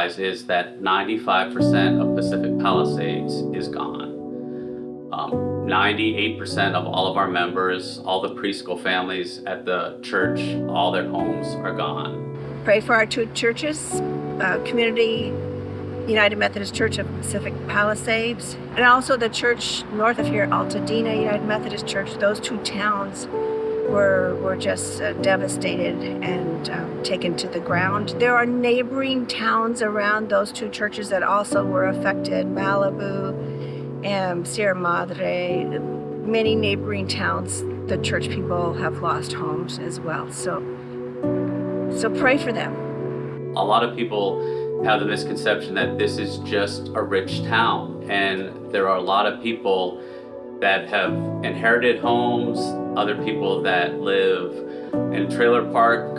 realize is that 95% of Pacific Palisades is gone. 98% of all of our members, all the preschool families at the church, all their homes are gone. Pray for our two churches, Community United Methodist Church of Pacific Palisades, and also the church north of here, Altadena United Methodist Church. Those two towns were just devastated and taken to the ground. There are neighboring towns around those two churches that also were affected, Malibu and Sierra Madre. Many neighboring towns, the church people have lost homes as well. So pray for them. A lot of people have the misconception that this is just a rich town, and there are a lot of people that have inherited homes, other people that live in a trailer park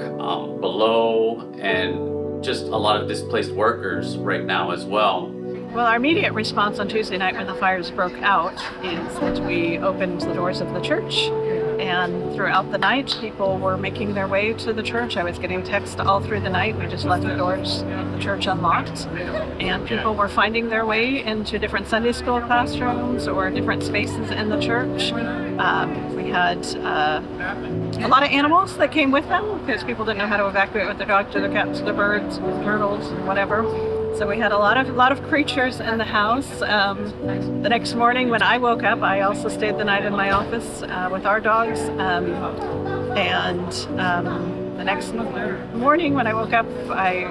below, and just a lot of displaced workers right now as well. Well, our immediate response on Tuesday night when the fires broke out is that we opened the doors of the church, and throughout the night people were making their way to the church. I was getting texts all through the night. We just left the doors of the church unlocked, and people were finding their way into different Sunday school classrooms or different spaces in the church. We had a lot of animals that came with them because people didn't know how to evacuate with their dogs or their cats or their birds, turtles, and whatever. So we had a lot of creatures in the house. The next morning when I woke up, I also stayed the night in my office with our dogs. The next morning when I woke up, I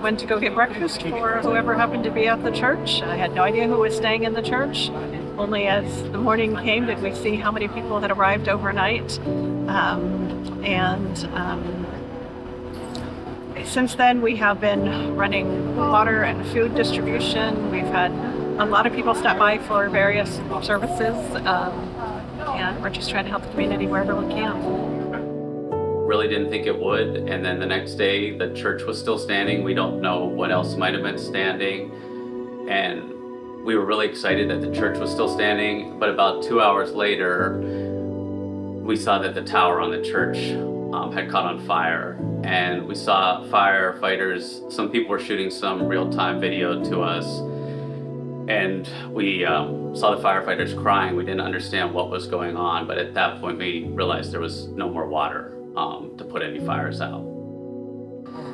went to go get breakfast for whoever happened to be at the church. I had no idea who was staying in the church. Only as the morning came did we see how many people had arrived overnight. Since then, we have been running water and food distribution. We've had a lot of people stop by for various services, and we're just trying to help the community wherever we can. Really didn't think it would, and then the next day the church was still standing. We don't know what else might have been standing, and we were really excited that the church was still standing, but about 2 hours later we saw that the tower on the church had caught on fire, and we saw firefighters. Some people were shooting some real-time video to us, and we saw the firefighters crying. We didn't understand what was going on, but at that point we realized there was no more water to put any fires out.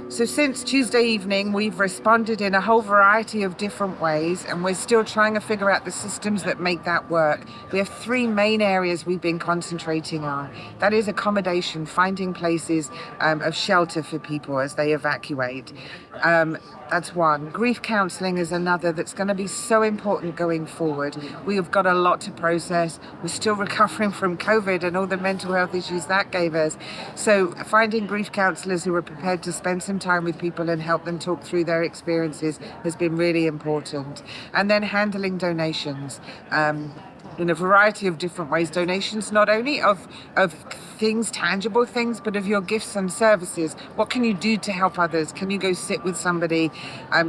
So since Tuesday evening, we've responded in a whole variety of different ways, and we're still trying to figure out the systems that make that work. We have three main areas we've been concentrating on. That is accommodation, finding places of shelter for people as they evacuate. That's one. Grief counselling is another that's going to be so important going forward. We have got a lot to process. We're still recovering from COVID and all the mental health issues that gave us. So finding grief counsellors who are prepared to spend some time with people and help them talk through their experiences has been really important. And then handling donations. In a variety of different ways. Donations not only of things, tangible things, but of your gifts and services. What can you do to help others? Can you go sit with somebody?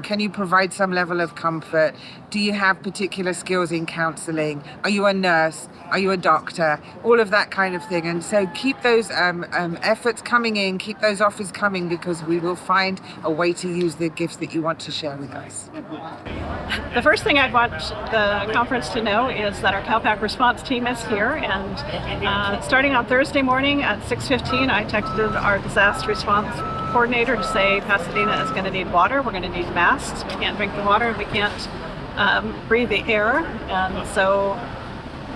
Can you provide some level of comfort? Do you have particular skills in counselling? Are you a nurse? Are you a doctor? All of that kind of thing. And so keep those efforts coming in, keep those offers coming, because we will find a way to use the gifts that you want to share with us. The first thing I'd want the conference to know is that our CalPac response team is here, and starting on Thursday morning at 6:15, I texted our disaster response coordinator to say Pasadena is going to need water, we're going to need masks, we can't drink the water, we can't breathe the air, and so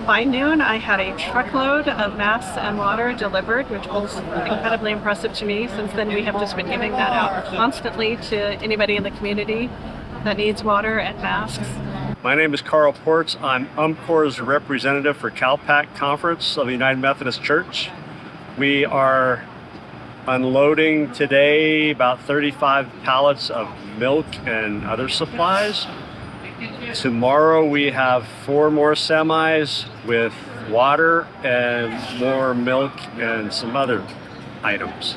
by noon I had a truckload of masks and water delivered, which was incredibly impressive to me. Since then we have just been giving that out constantly to anybody in the community that needs water and masks. My name is Carl Ports. I'm UMCOR's representative for CalPac Conference of the United Methodist Church. We are unloading today about 35 pallets of milk and other supplies. Tomorrow we have 4 more semis with water and more milk and some other items.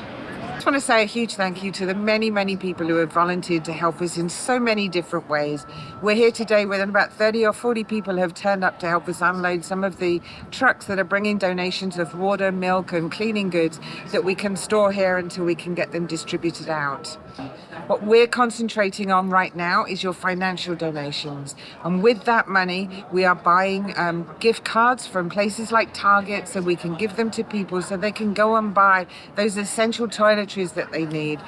just want to say a huge thank you to the many, many people who have volunteered to help us in so many different ways. We're here today with about 30 or 40 people who have turned up to help us unload some of the trucks that are bringing donations of water, milk and cleaning goods that we can store here until we can get them distributed out. What we're concentrating on right now is your financial donations. And with that money, we are buying gift cards from places like Target so we can give them to people so they can go and buy those essential toiletries that they need,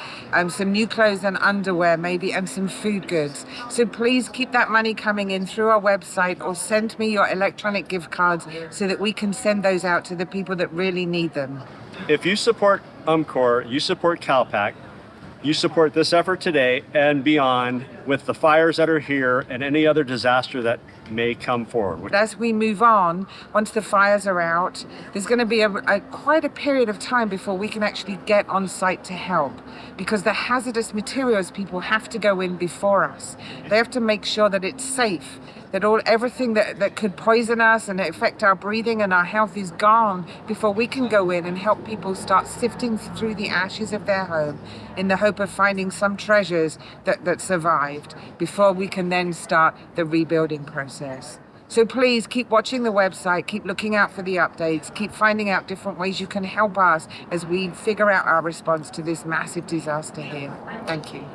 some new clothes and underwear maybe, and some food goods. So please keep that money coming in through our website or send me your electronic gift cards so that we can send those out to the people that really need them. If you support UMCOR, you support CalPac, you support this effort today and beyond with the fires that are here and any other disaster that may come forward. But as we move on, once the fires are out, there's going to be quite a period of time before we can actually get on site to help, because the hazardous materials people have to go in before us. They have to make sure that it's safe, that everything that could poison us and affect our breathing and our health is gone before we can go in and help people start sifting through the ashes of their home in the hope of finding some treasures that survived before we can then start the rebuilding process. So please keep watching the website, keep looking out for the updates, keep finding out different ways you can help us as we figure out our response to this massive disaster here. Thank you.